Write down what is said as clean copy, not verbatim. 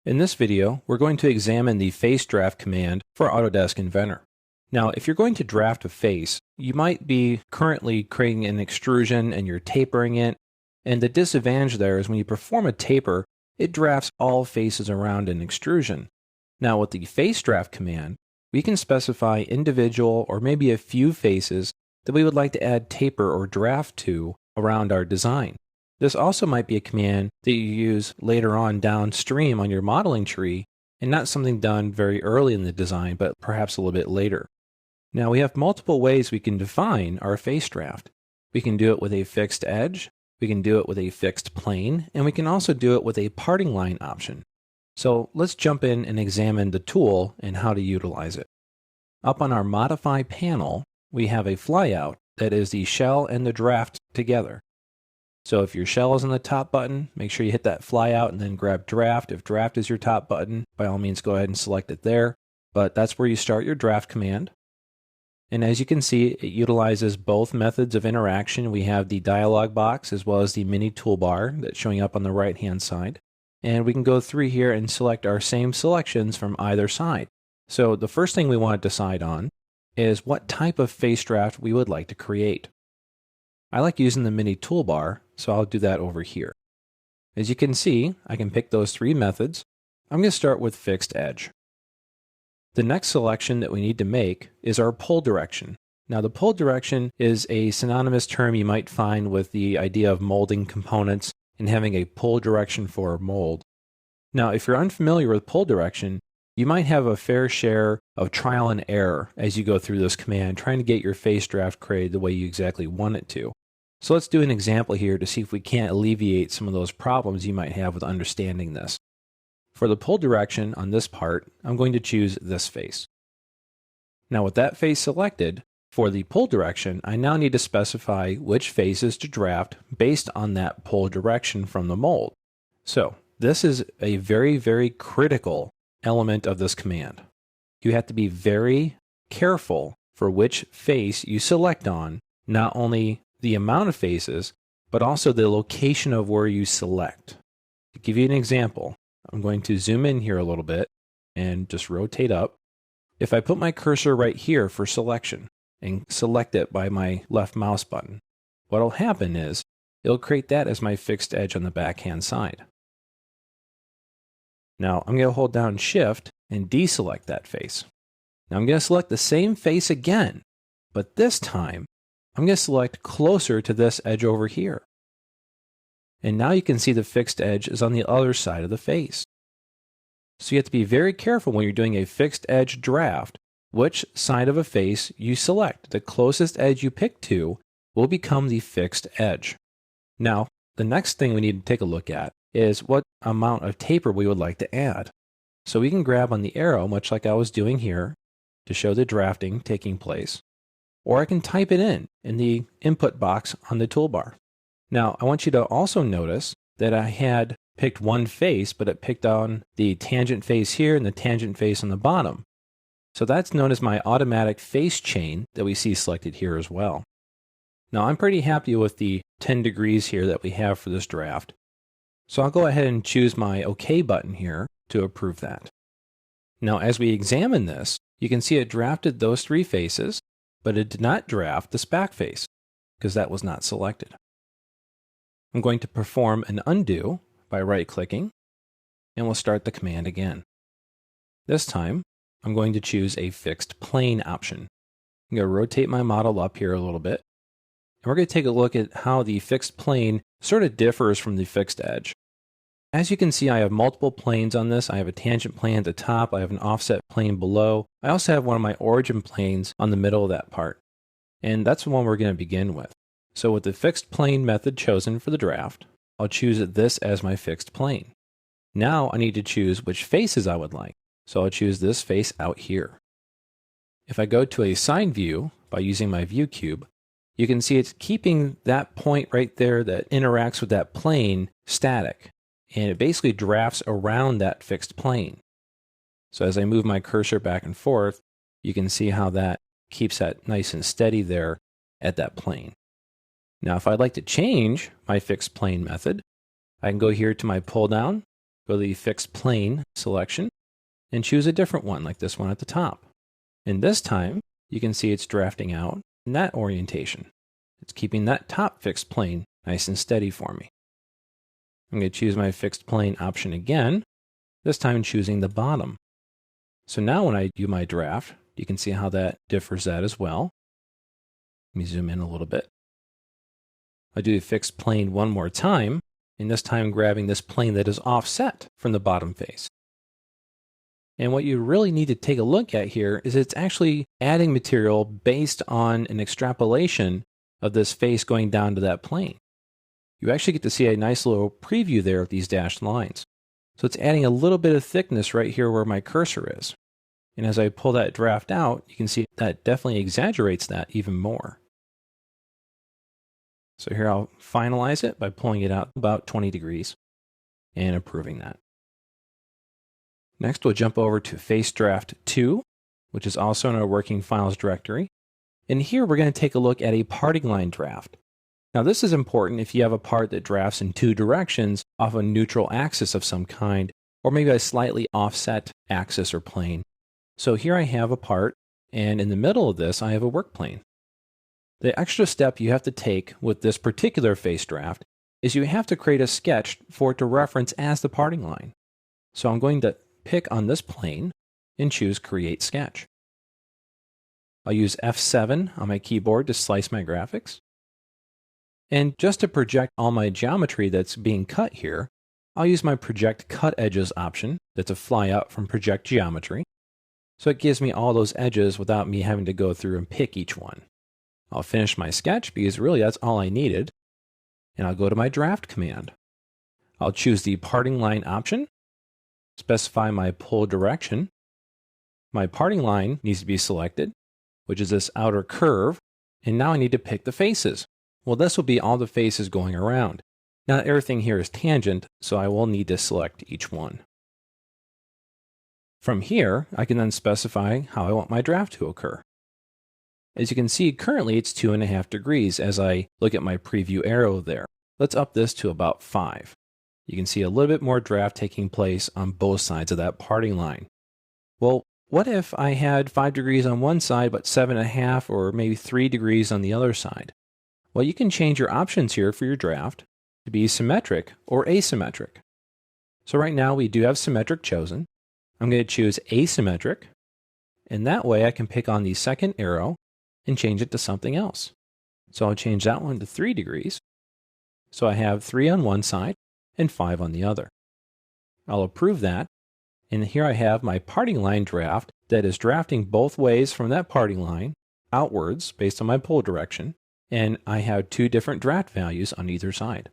In this video, we're going to examine the face draft command for Autodesk Inventor. Now, if you're going to draft a face, you might be currently creating an extrusion and you're tapering it. And the disadvantage there is when you perform a taper, it drafts all faces around an extrusion. Now, with the face draft command, we can specify individual or maybe a few faces that we would like to add taper or draft to around our design. This also might be a command that you use later on downstream on your modeling tree and not something done very early in the design, but perhaps a little bit later. Now we have multiple ways we can define our face draft. We can do it with a fixed edge, we can do it with a fixed plane, and we can also do it with a parting line option. So let's jump in and examine the tool and how to utilize it. Up on our Modify panel, we have a flyout that is the shell and the draft together. So if your shell is on the top button, make sure you hit that flyout and then grab draft. If draft is your top button, by all means go ahead and select it there. But that's where you start your draft command. And as you can see, it utilizes both methods of interaction. We have the dialog box as well as the mini toolbar that's showing up on the right hand side. And we can go through here and select our same selections from either side. So the first thing we want to decide on is what type of face draft we would like to create. I like using the mini toolbar, so I'll do that over here. As you can see, I can pick those three methods. I'm going to start with fixed edge. The next selection that we need to make is our pull direction. Now the pull direction is a synonymous term you might find with the idea of molding components and having a pull direction for a mold. Now if you're unfamiliar with pull direction, you might have a fair share of trial and error as you go through this command, trying to get your face draft created the way you exactly want it to. So let's do an example here to see if we can't alleviate some of those problems you might have with understanding this. For the pull direction on this part, I'm going to choose this face. Now with that face selected, for the pull direction, I now need to specify which faces to draft based on that pull direction from the mold. So this is a very, very critical element of this command. You have to be very careful for which face you select on, not only the amount of faces, but also the location of where you select. To give you an example, I'm going to zoom in here a little bit and just rotate up. If I put my cursor right here for selection and select it by my left mouse button, what will happen is it'll create that as my fixed edge on the backhand side. Now I'm going to hold down Shift and deselect that face. Now I'm going to select the same face again, but this time I'm going to select closer to this edge over here. And now you can see the fixed edge is on the other side of the face. So you have to be very careful when you're doing a fixed edge draft, which side of a face you select. The closest edge you pick to will become the fixed edge. Now, the next thing we need to take a look at is what amount of taper we would like to add. So we can grab on the arrow, much like I was doing here, to show the drafting taking place. Or I can type it in the input box on the toolbar. Now, I want you to also notice that I had picked one face, but it picked on the tangent face here and the tangent face on the bottom. So that's known as my automatic face chain that we see selected here as well. Now, I'm pretty happy with the 10 degrees here that we have for this draft. So I'll go ahead and choose my OK button here to approve that. Now, as we examine this, you can see it drafted those three faces, but it did not draft this back face because that was not selected. I'm going to perform an undo by right-clicking, and we'll start the command again. This time, I'm going to choose a fixed plane option. I'm going to rotate my model up here a little bit, and we're going to take a look at how the fixed plane sort of differs from the fixed edge. As you can see, I have multiple planes on this. I have a tangent plane at the top. I have an offset plane below. I also have one of my origin planes on the middle of that part. And that's the one we're going to begin with. So with the fixed plane method chosen for the draft, I'll choose this as my fixed plane. Now I need to choose which faces I would like. So I'll choose this face out here. If I go to a side view by using my view cube, you can see it's keeping that point right there that interacts with that plane static. And it basically drafts around that fixed plane. So as I move my cursor back and forth, you can see how that keeps that nice and steady there at that plane. Now if I'd like to change my fixed plane method, I can go here to my pull down, go to the fixed plane selection and choose a different one like this one at the top. And this time, you can see it's drafting out in that orientation. It's keeping that top fixed plane nice and steady for me. I'm going to choose my fixed plane option again, this time choosing the bottom. So now when I do my draft, you can see how that differs that as well. Let me zoom in a little bit. I do the fixed plane one more time, and this time grabbing this plane that is offset from the bottom face. And what you really need to take a look at here is it's actually adding material based on an extrapolation of this face going down to that plane. You actually get to see a nice little preview there of these dashed lines. So it's adding a little bit of thickness right here where my cursor is. And as I pull that draft out, you can see that definitely exaggerates that even more. So here I'll finalize it by pulling it out about 20 degrees and approving that. Next, we'll jump over to Face Draft 2, which is also in our working files directory. And here we're going to take a look at a parting line draft. Now this is important if you have a part that drafts in two directions off a neutral axis of some kind, or maybe a slightly offset axis or plane. So here I have a part, and in the middle of this I have a work plane. The extra step you have to take with this particular face draft is you have to create a sketch for it to reference as the parting line. So I'm going to pick on this plane and choose Create Sketch. I'll use F7 on my keyboard to slice my graphics. And just to project all my geometry that's being cut here, I'll use my Project Cut Edges option. That's a fly out from Project Geometry. So it gives me all those edges without me having to go through and pick each one. I'll finish my sketch because really that's all I needed. And I'll go to my Draft command. I'll choose the Parting Line option, specify my pull direction. My parting line needs to be selected, which is this outer curve. And now I need to pick the faces. Well, this will be all the faces going around. Now everything here is tangent, so I will need to select each one. From here, I can then specify how I want my draft to occur. As you can see, currently it's 2.5 degrees as I look at my preview arrow there. Let's up this to about 5. You can see a little bit more draft taking place on both sides of that parting line. Well, what if I had 5 degrees on one side, but 7.5 or maybe 3 degrees on the other side? Well, you can change your options here for your draft to be symmetric or asymmetric. So right now we do have symmetric chosen. I'm going to choose asymmetric, and that way I can pick on the second arrow and change it to something else. So I'll change that one to 3 degrees. So I have 3 on one side and 5 on the other. I'll approve that, and here I have my parting line draft that is drafting both ways from that parting line outwards based on my pull direction. And I have 2 different draft values on either side.